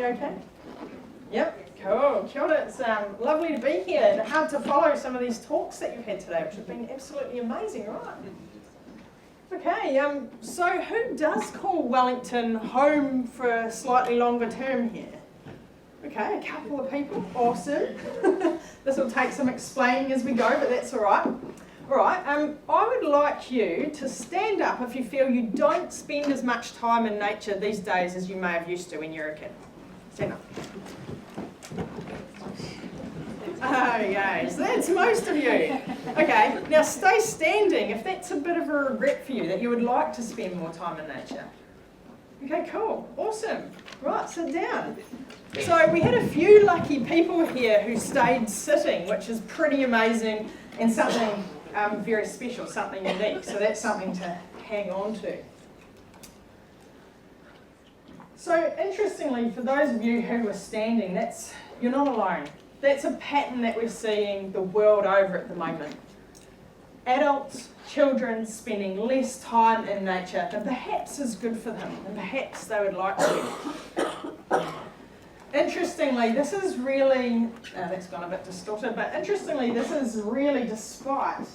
me okay? Yep, cool. Kia ora. It's lovely to be here and hard to follow some of these talks that you've had today, which have been absolutely amazing, right? Okay, so who does call Wellington home for a slightly longer term here? Okay, a couple of people. Awesome. This will take some explaining as we go, but that's all right. All right, I would like you to stand up if you feel you don't spend as much time in nature these days as you may have used to when you were a kid. Stand up. Okay, so that's most of you. Okay, now stay standing if that's a bit of a regret for you, that you would like to spend more time in nature. Okay, cool, awesome. Right, sit down. So we had a few lucky people here who stayed sitting, which is pretty amazing and something very special, something unique. So that's something to hang on to. So interestingly, for those of you who are standing, you're not alone. That's a pattern that we're seeing the world over at the moment. Adults, children spending less time in nature than perhaps is good for them, and perhaps they would like to. Interestingly, this is really, that's gone a bit distorted, but interestingly, this is really despite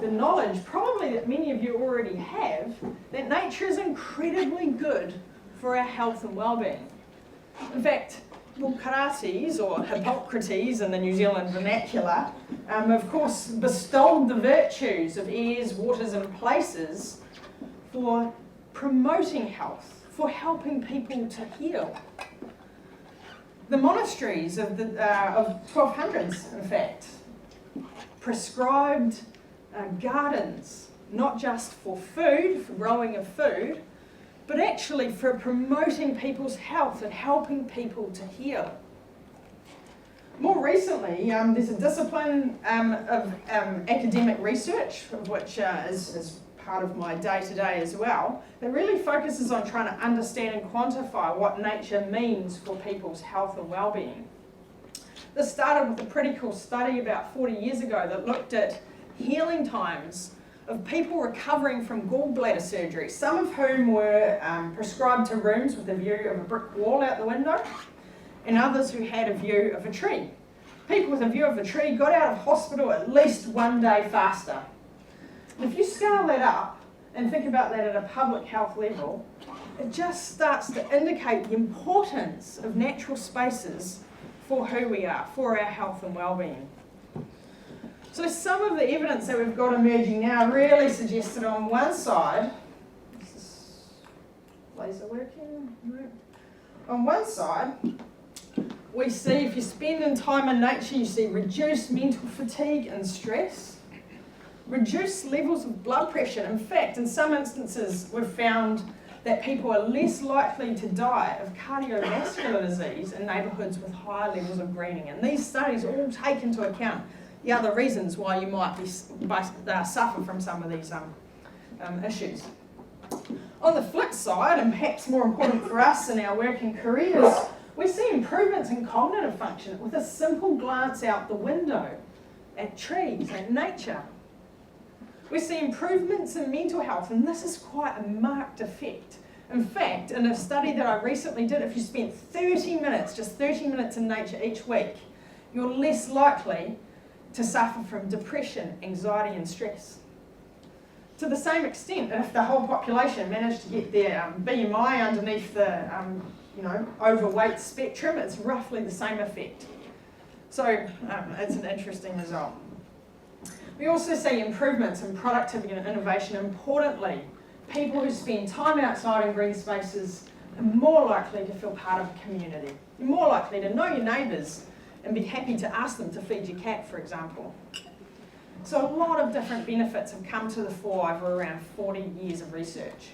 the knowledge, probably that many of you already have, that nature is incredibly good for our health and well-being. In fact, Hippocrates, or Hippocrates in the New Zealand vernacular, of course bestowed the virtues of airs, waters and places for promoting health, for helping people to heal. The monasteries of the 1200s, in fact, prescribed gardens, not just for food, for growing of food, but actually for promoting people's health and helping people to heal. More recently, there's a discipline of academic research, which is part of my day-to-day as well, that really focuses on trying to understand and quantify what nature means for people's health and well-being. This started with a pretty cool study about 40 years ago that looked at healing times of people recovering from gallbladder surgery, some of whom were prescribed to rooms with a view of a brick wall out the window, and others who had a view of a tree. People with a view of a tree got out of hospital at least one day faster. And if you scale that up and think about that at a public health level, it just starts to indicate the importance of natural spaces for who we are, for our health and well-being. So some of the evidence that we've got emerging now really suggests that on one side, is this laser working? No. On one side, we see if you spend in time in nature, you see reduced mental fatigue and stress, reduced levels of blood pressure. In fact, in some instances, we've found that people are less likely to die of cardiovascular disease in neighbourhoods with higher levels of greening. And these studies all take into account the other reasons why you might suffer from some of these issues. On the flip side, and perhaps more important for us in our working careers, we see improvements in cognitive function with a simple glance out the window at trees, at nature. We see improvements in mental health, and this is quite a marked effect. In fact, in a study that I recently did, if you spent 30 minutes, just 30 minutes in nature each week, you're less likely to suffer from depression, anxiety and stress. To the same extent, if the whole population managed to get their BMI underneath the overweight spectrum, it's roughly the same effect. So it's an interesting result. We also see improvements in productivity and innovation. Importantly, people who spend time outside in green spaces are more likely to feel part of a community. You're more likely to know your neighbours and be happy to ask them to feed your cat, for example. So a lot of different benefits have come to the fore over around 40 years of research.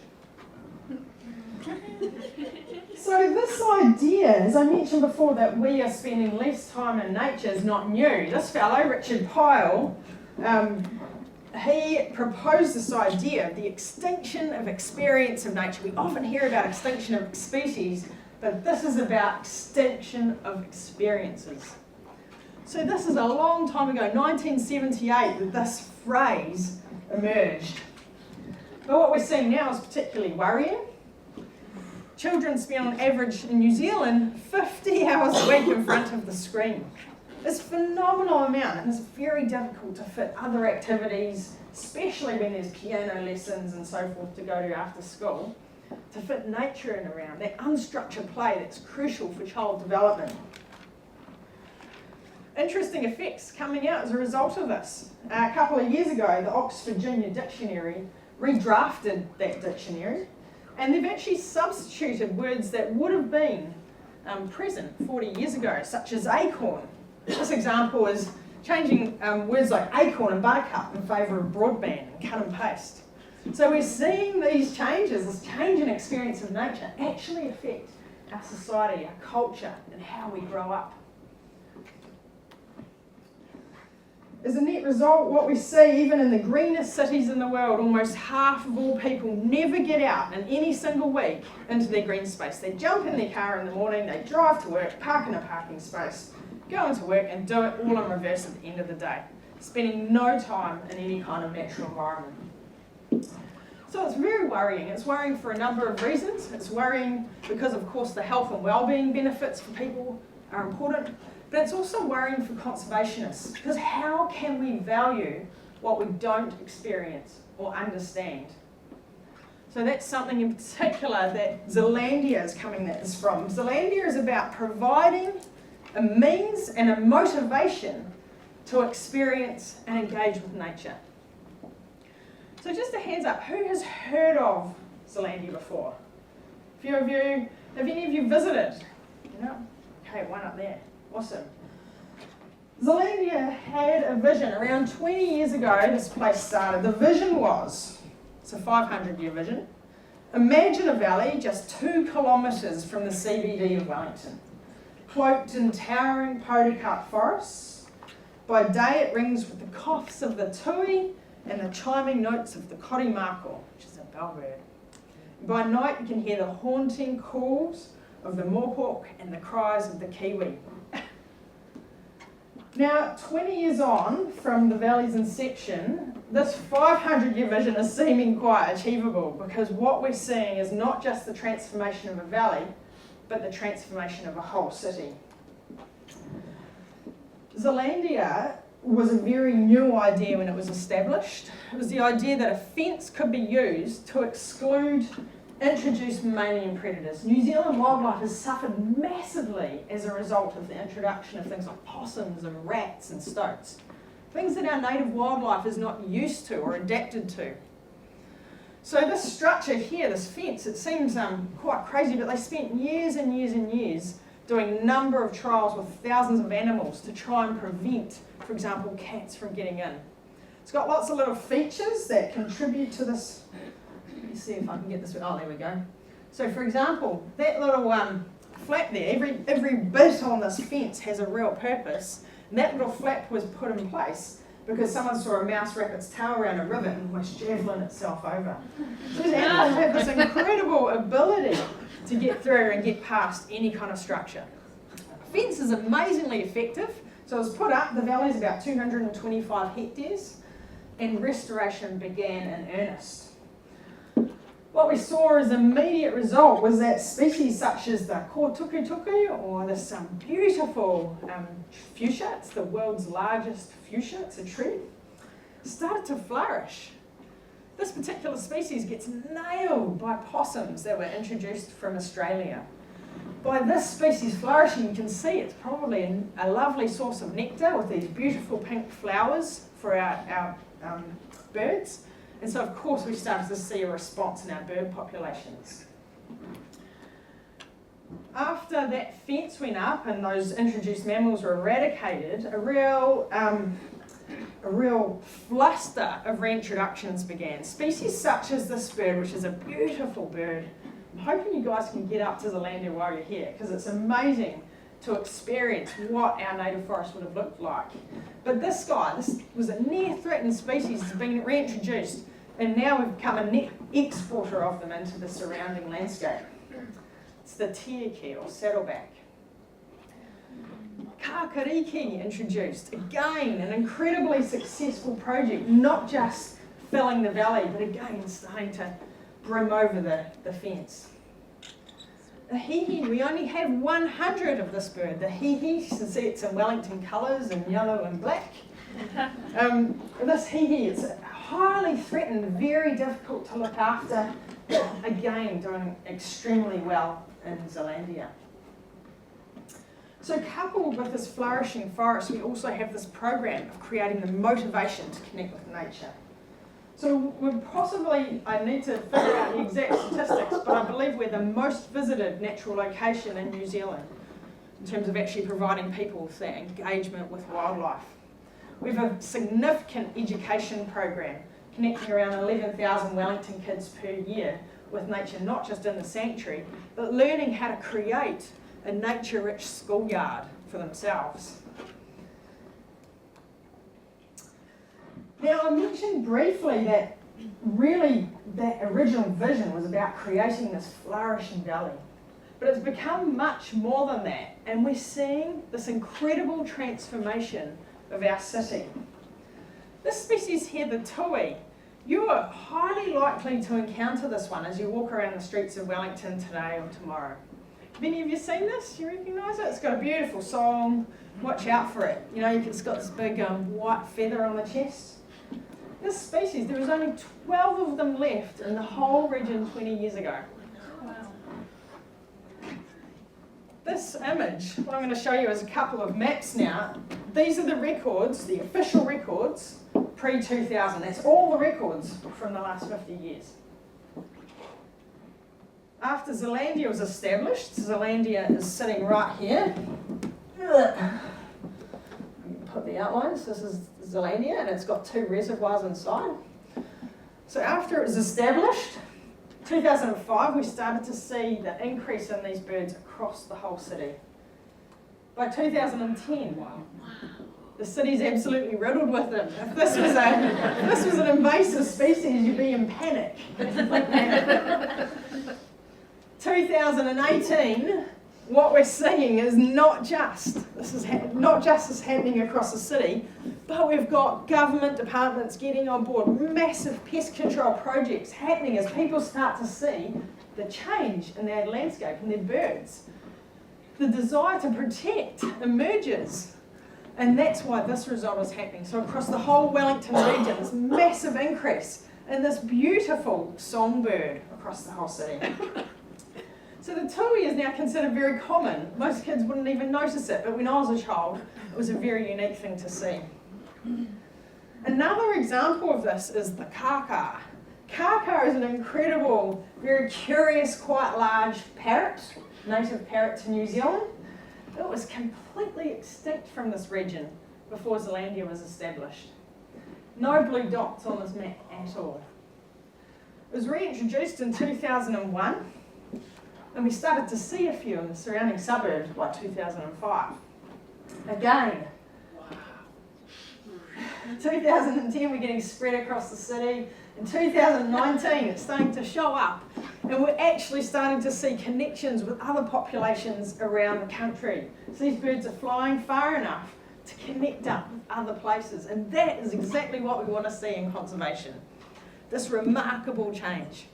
So this idea, as I mentioned before, that we are spending less time in nature is not new. This fellow, Richard Pyle, he proposed this idea of the extinction of experience of nature. We often hear about extinction of species, but this is about extinction of experiences. So this is a long time ago, 1978, that this phrase emerged. But what we're seeing now is particularly worrying. Children spend on average in New Zealand 50 hours a week in front of the screen. It's a phenomenal amount, and it's very difficult to fit other activities, especially when there's piano lessons and so forth to go to after school, to fit nature in around, that unstructured play that's crucial for child development. Interesting effects coming out as a result of this. A couple of years ago, the Oxford Junior Dictionary redrafted that dictionary, and they've actually substituted words that would have been present 40 years ago, such as acorn. This example is changing words like acorn and buttercup in favour of broadband and cut and paste. So we're seeing these changes, this change in experience of nature, actually affect our society, our culture, and how we grow up. As a net result, what we see, even in the greenest cities in the world, almost half of all people never get out in any single week into their green space. They jump in their car in the morning, they drive to work, park in a parking space, go into work and do it all in reverse at the end of the day, spending no time in any kind of natural environment. So it's very worrying. It's worrying for a number of reasons. It's worrying because, of course, the health and well-being benefits for people are important, but it's also worrying for conservationists, because how can we value what we don't experience or understand? So that's something in particular that Zealandia is coming at this from. Zealandia is about providing a means and a motivation to experience and engage with nature. So just a hands up, who has heard of Zealandia before? A few of you, have any of you visited? No? Okay, one up there. Awesome. Zealandia had a vision. Around 20 years ago, this place started. The vision was, it's a 500-year vision, imagine a valley just 2 kilometres from the CBD of Wellington, cloaked in towering podocarp forests. By day it rings with the coughs of the tui and the chiming notes of the korimarko, which is a bellbird. By night you can hear the haunting calls of the mopok and the cries of the kiwi. Now, 20 years on from the valley's inception, this 500-year vision is seeming quite achievable, because what we're seeing is not just the transformation of a valley, but the transformation of a whole city. Zealandia was a very new idea when it was established. It was the idea that a fence could be used to exclude introduced mammalian predators. New Zealand wildlife has suffered massively as a result of the introduction of things like possums and rats and stoats, things that our native wildlife is not used to or adapted to. So this structure here, this fence, it seems quite crazy, but they spent years and years and years doing a number of trials with thousands of animals to try and prevent, for example, cats from getting in. It's got lots of little features that contribute to this. Let me see if I can get this. Oh, there we go. So, for example, that little flap there, every bit on this fence has a real purpose. And that little flap was put in place because someone saw a mouse wrap its tail around a rivet and almost javelin itself over. So these animals have this incredible ability to get through and get past any kind of structure. A fence is amazingly effective. So it was put up, the valley's about 225 hectares, and restoration began in earnest. What we saw as immediate result was that species such as the kōtukutuku, or this beautiful fuchsia, it's the world's largest fuchsia, it's a tree, started to flourish. This particular species gets nailed by possums that were introduced from Australia. By this species flourishing, you can see it's probably a lovely source of nectar with these beautiful pink flowers for our birds. And so, of course, we started to see a response in our bird populations. After that fence went up and those introduced mammals were eradicated, a real fluster of reintroductions began. Species such as this bird, which is a beautiful bird. I'm hoping you guys can get up to Zealandia while you're here, because it's amazing to experience what our native forest would have looked like. But this guy, this was a near-threatened species, has been reintroduced, and now we've become a net exporter of them into the surrounding landscape. It's the tiaki, or saddleback. Kākariki introduced, again an incredibly successful project, not just filling the valley, but again starting to brim over the fence. The hihi, we only have 100 of this bird. The hihi, you can see it's in Wellington colours in yellow and black. This hihi, it's highly threatened, very difficult to look after. Again, doing extremely well in Zealandia. So coupled with this flourishing forest, we also have this program of creating the motivation to connect with nature. So I need to figure out the exact statistics, but I believe we're the most visited natural location in New Zealand in terms of actually providing people with that engagement with wildlife. We have a significant education program connecting around 11,000 Wellington kids per year with nature, not just in the sanctuary, but learning how to create a nature-rich schoolyard for themselves. Now, I mentioned briefly that really that original vision was about creating this flourishing valley. But it's become much more than that, and we're seeing this incredible transformation of our city. This species here, the tui, you are highly likely to encounter this one as you walk around the streets of Wellington today or tomorrow. Have any of you seen this? You recognise it? It's got a beautiful song. Watch out for it. You know, it's got this big white feather on the chest. This species, there was only 12 of them left in the whole region 20 years ago. Wow. This image, what I'm going to show you is a couple of maps now. These are the records, the official records, pre-2000. That's all the records from the last 50 years. After Zealandia was established, Zealandia is sitting right here. Put the outlines. This is Zealandia, and it's got 2 reservoirs inside. So after it was established, 2005, we started to see the increase in these birds across the whole city. By 2010, the city's absolutely riddled with them. If this was an invasive species, you'd be in panic. 2018, what we're seeing is not just this happening across the city, but we've got government departments getting on board, massive pest control projects happening as people start to see the change in their landscape and their birds. The desire to protect emerges, and that's why this result is happening. So across the whole Wellington region, this massive increase in this beautiful songbird across the whole city. So the tui is now considered very common. Most kids wouldn't even notice it, but when I was a child, it was a very unique thing to see. Another example of this is the kaka. Kaka is an incredible, very curious, quite large parrot, native parrot to New Zealand. It was completely extinct from this region before Zealandia was established. No blue dots on this map at all. It was reintroduced in 2001. And we started to see a few in the surrounding suburbs by 2005. Again, 2010 we're getting spread across the city. In 2019 it's starting to show up, and we're actually starting to see connections with other populations around the country. So these birds are flying far enough to connect up with other places, and that is exactly what we want to see in conservation. This remarkable change.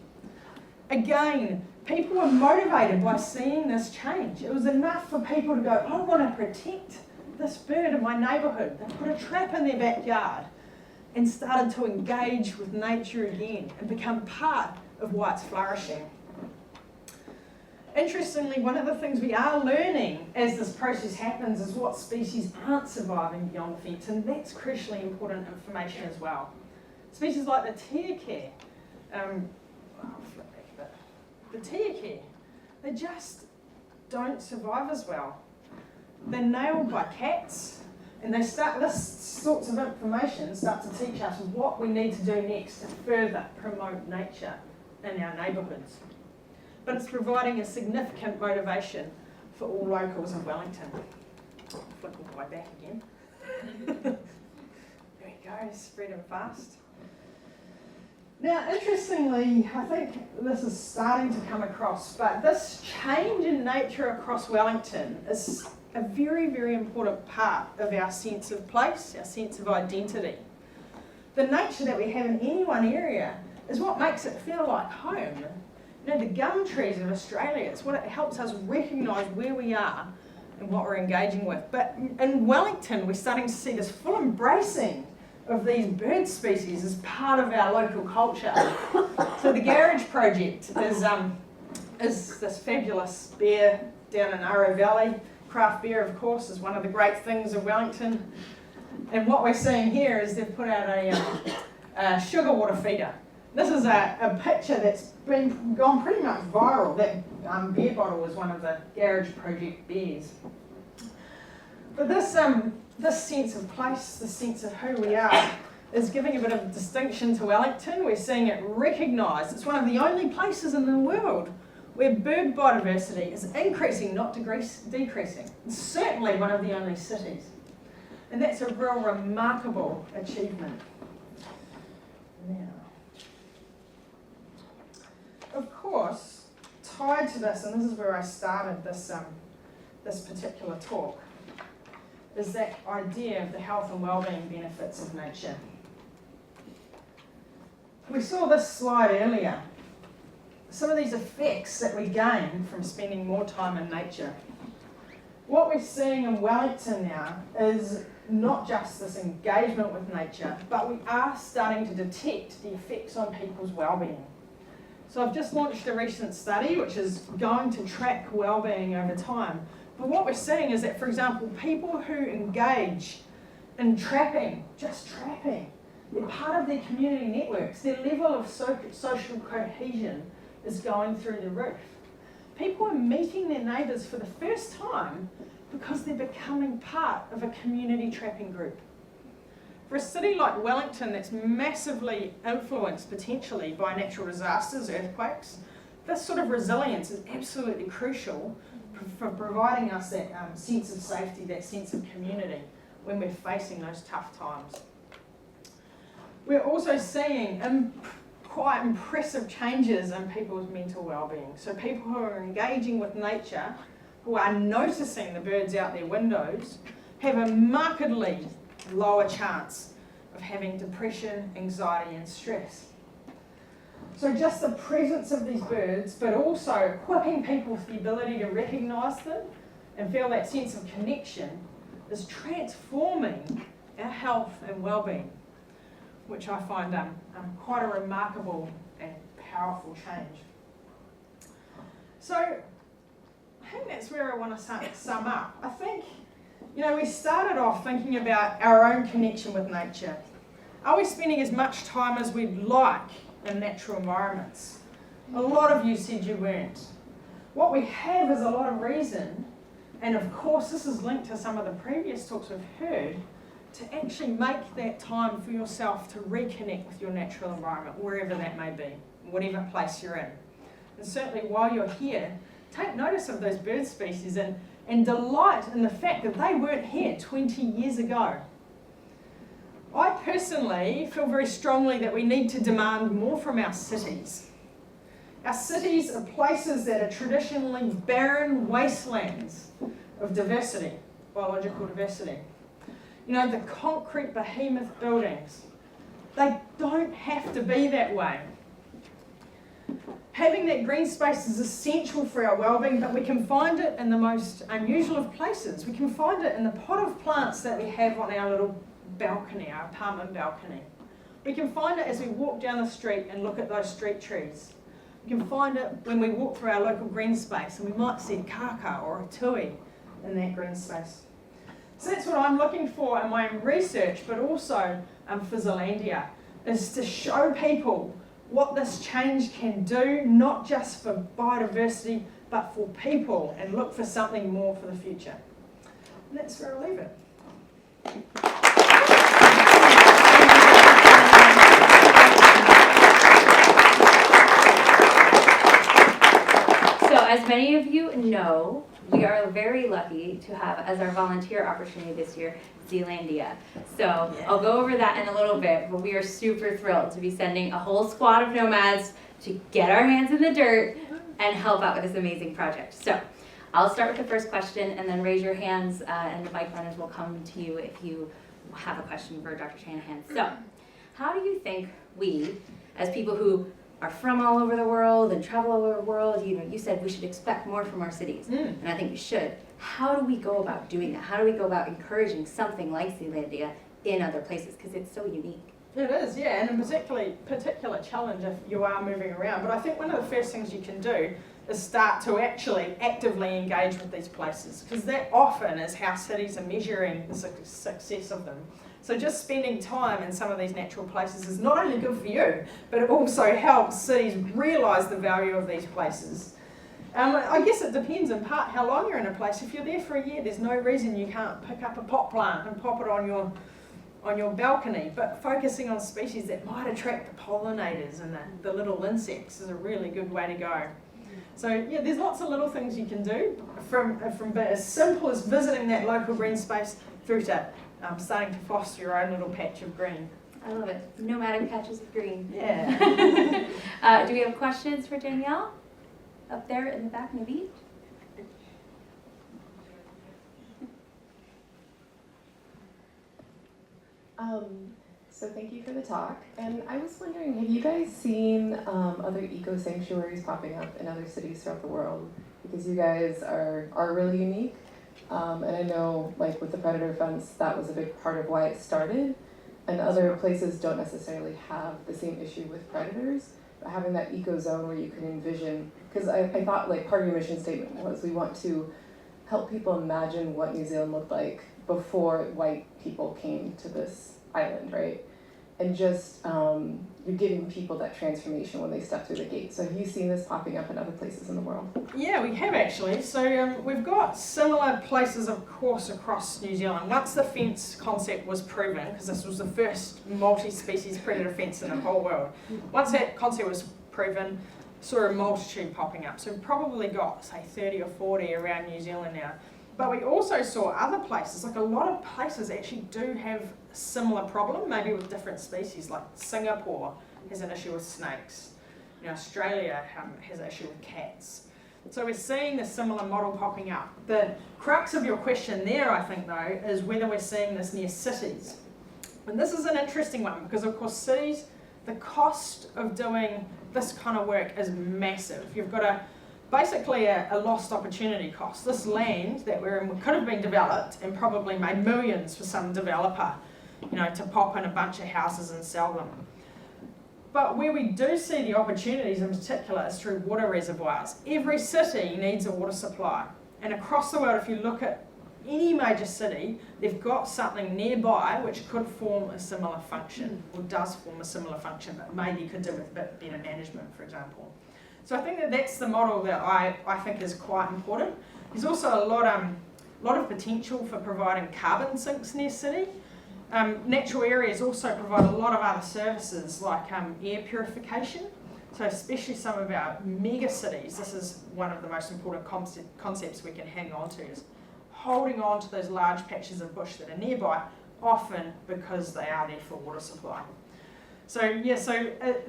Again, people were motivated by seeing this change. It was enough for people to go, I want to protect this bird in my neighbourhood. They put a trap in their backyard and started to engage with nature again and become part of why it's flourishing. Interestingly, one of the things we are learning as this process happens is what species aren't surviving beyond the fence, and that's crucially important information as well. Species like the tiake, they just don't survive as well. They're nailed by cats, and this sorts of information start to teach us what we need to do next to further promote nature in our neighbourhoods. But it's providing a significant motivation for all locals of Wellington. Flip all the way back again. There we go, spread them fast. Now, interestingly, I think this is starting to come across, but this change in nature across Wellington is a very, very important part of our sense of place, our sense of identity. The nature that we have in any one area is what makes it feel like home. You know, the gum trees of Australia, it's what it helps us recognise where we are and what we're engaging with. But in Wellington, we're starting to see this full embracing of these bird species as part of our local culture. So the Garage Project is this fabulous beer down in Aro Valley. Craft beer, of course, is one of the great things of Wellington. And what we're seeing here is they've put out a sugar water feeder. This is a picture that's gone pretty much viral. That beer bottle was one of the Garage Project beers. But this sense of place, the sense of who we are, is giving a bit of distinction to Wellington. We're seeing it recognised. It's one of the only places in the world where bird biodiversity is increasing, not decreasing. It's certainly one of the only cities. And that's a real remarkable achievement. Now, of course, tied to this, and this is where I started this particular talk, is that idea of the health and well-being benefits of nature. We saw this slide earlier. Some of these effects that we gain from spending more time in nature. What we're seeing in Wellington now is not just this engagement with nature, but we are starting to detect the effects on people's well-being. So I've just launched a recent study which is going to track well-being over time. But what we're seeing is that, for example, people who engage in trapping, just trapping, they're part of their community networks, their level of social cohesion is going through the roof. People are meeting their neighbours for the first time because they're becoming part of a community trapping group. For a city like Wellington that's massively influenced potentially by natural disasters, earthquakes, this sort of resilience is absolutely crucial for providing us that sense of safety, that sense of community when we're facing those tough times. We're also seeing quite impressive changes in people's mental well-being. So people who are engaging with nature, who are noticing the birds out their windows, have a markedly lower chance of having depression, anxiety and stress. So just the presence of these birds, but also equipping people with the ability to recognise them and feel that sense of connection, is transforming our health and well-being, which I find quite a remarkable and powerful change. So I think that's where I want to sum up. I think, we started off thinking about our own connection with nature. Are we spending as much time as we'd like in natural environments? A lot of you said you weren't. What we have is a lot of reason, and of course this is linked to some of the previous talks we've heard, to actually make that time for yourself to reconnect with your natural environment, wherever that may be, whatever place you're in. And certainly while you're here, take notice of those bird species and delight in the fact that they weren't here 20 years ago. I personally feel very strongly that we need to demand more from our cities. Our cities are places that are traditionally barren wastelands of diversity, biological diversity. The concrete behemoth buildings, they don't have to be that way. Having that green space is essential for our well-being, but we can find it in the most unusual of places. We can find it in the pot of plants that we have on our little balcony, our apartment balcony. We can find it as we walk down the street and look at those street trees. We can find it when we walk through our local green space and we might see a kaka or a tui in that green space. So that's what I'm looking for in my research, but also for Zealandia, is to show people what this change can do, not just for biodiversity, but for people, and look for something more for the future. And that's where I'll leave it. So as many of you know, we are very lucky to have as our volunteer opportunity this year, Zealandia. So I'll go over that in a little bit, but we are super thrilled to be sending a whole squad of nomads to get our hands in the dirt and help out with this amazing project. So I'll start with the first question and then raise your hands and the mic runners will come to you if you have a question for Dr. Shanahan. So how do you think we, as people who are from all over the world and travel all over the world. You said we should expect more from our cities, and I think we should. How do we go about doing that? How do we go about encouraging something like Zealandia in other places? Because it's so unique. It is, yeah, and a particular challenge if you are moving around. But I think one of the first things you can do is start to actually actively engage with these places, because that often is how cities are measuring the success of them. So just spending time in some of these natural places is not only good for you, but it also helps cities realise the value of these places. I guess it depends in part how long you're in a place. If you're there for a year, there's no reason you can't pick up a pot plant and pop it on your balcony, but focusing on species that might attract the pollinators and the little insects is a really good way to go. So yeah, there's lots of little things you can do, from as simple as visiting that local green space through to starting to foster your own little patch of green. I love it. Nomadic patches of green. Yeah. Do we have questions for Danielle? Up there in the back, maybe? So thank you for the talk. And I was wondering, have you guys seen other eco-sanctuaries popping up in other cities throughout the world? Because you guys are really unique. And I know, like with the predator fence, that was a big part of why it started. And other places don't necessarily have the same issue with predators. But having that eco zone where you can envision, because I thought like part of your mission statement was we want to help people imagine what New Zealand looked like before white people came to this island, right? And just you're giving people that transformation when they step through the gate. So have you seen this popping up in other places in the world? Yeah, we have actually. So we've got similar places, of course, across New Zealand. Once the fence concept was proven, because this was the first multi-species predator fence in the whole world, once that concept was proven, saw a multitude popping up. So we've probably got, say, 30 or 40 around New Zealand now. But we also saw other places, like a lot of places actually do have a similar problem, maybe with different species, like Singapore has an issue with snakes. Australia has an issue with cats. So we're seeing a similar model popping up. The crux of your question there, I think, though, is whether we're seeing this near cities. And this is an interesting one, because of course cities, the cost of doing this kind of work is massive. You've got basically a lost opportunity cost. This land that we're in could have been developed and probably made millions for some developer, to pop in a bunch of houses and sell them. But where we do see the opportunities in particular is through water reservoirs. Every city needs a water supply. And across the world, if you look at any major city, they've got something nearby which could form a similar function, or does form a similar function, but maybe could do with a bit better management, for example. So I think that's the model that I think is quite important. There's also a lot of potential for providing carbon sinks near city. Natural areas also provide a lot of other services like air purification. So especially some of our mega cities, this is one of the most important concepts we can hang on to, is holding on to those large patches of bush that are nearby, often because they are there for water supply. So yeah,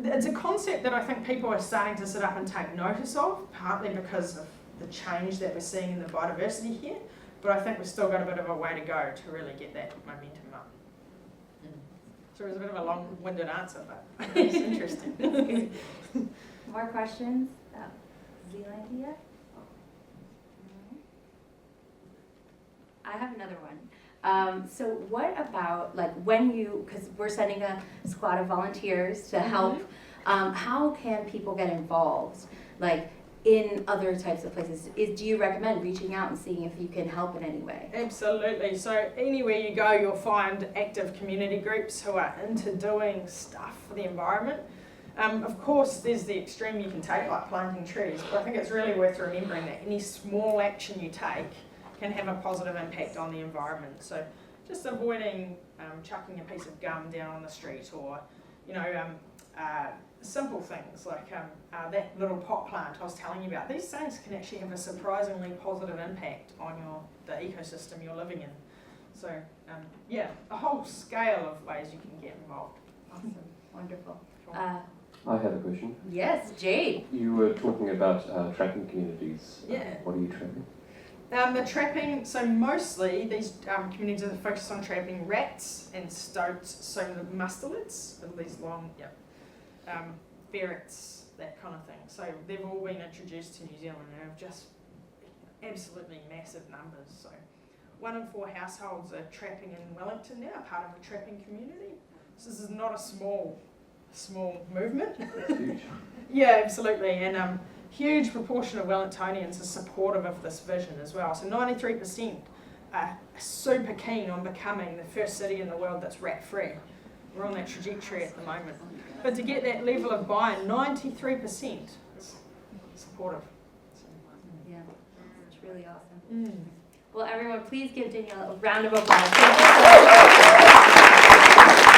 it's a concept that I think people are starting to sit up and take notice of, partly because of the change that we're seeing in the biodiversity here, but I think we've still got a bit of a way to go to really get that momentum up. So it was a bit of a long-winded answer, but it's interesting. More questions? Zealandia? I have another one. So what about, like, because we're sending a squad of volunteers to help, how can people get involved, like, in other types of places? Do you recommend reaching out and seeing if you can help in any way? Absolutely. So anywhere you go, you'll find active community groups who are into doing stuff for the environment. Of course, there's the extreme you can take, like planting trees, but I think it's really worth remembering that any small action you take can have a positive impact on the environment. So just avoiding chucking a piece of gum down on the street, or simple things like that little pot plant I was telling you about. These things can actually have a surprisingly positive impact on the ecosystem you're living in. So yeah, a whole scale of ways you can get involved. Awesome, wonderful. I have a question. Yes, Jade. You were talking about trapping communities. Yeah. What are you trapping? The trapping, so mostly these communities are focused on trapping rats and stoats, so the mustelids, these long, ferrets, that kind of thing. So they've all been introduced to New Zealand and have just absolutely massive numbers. So 1 in 4 households are trapping in Wellington now, part of a trapping community. So this is not a small movement. That's huge. Yeah, absolutely. And huge proportion of Wellingtonians are supportive of this vision as well. So 93% are super keen on becoming the first city in the world that's rat-free. We're on that trajectory at the moment. But to get that level of buy-in, 93% is supportive. Yeah, it's really awesome. Mm. Well, everyone, please give Danielle a round of applause. Thank you so much.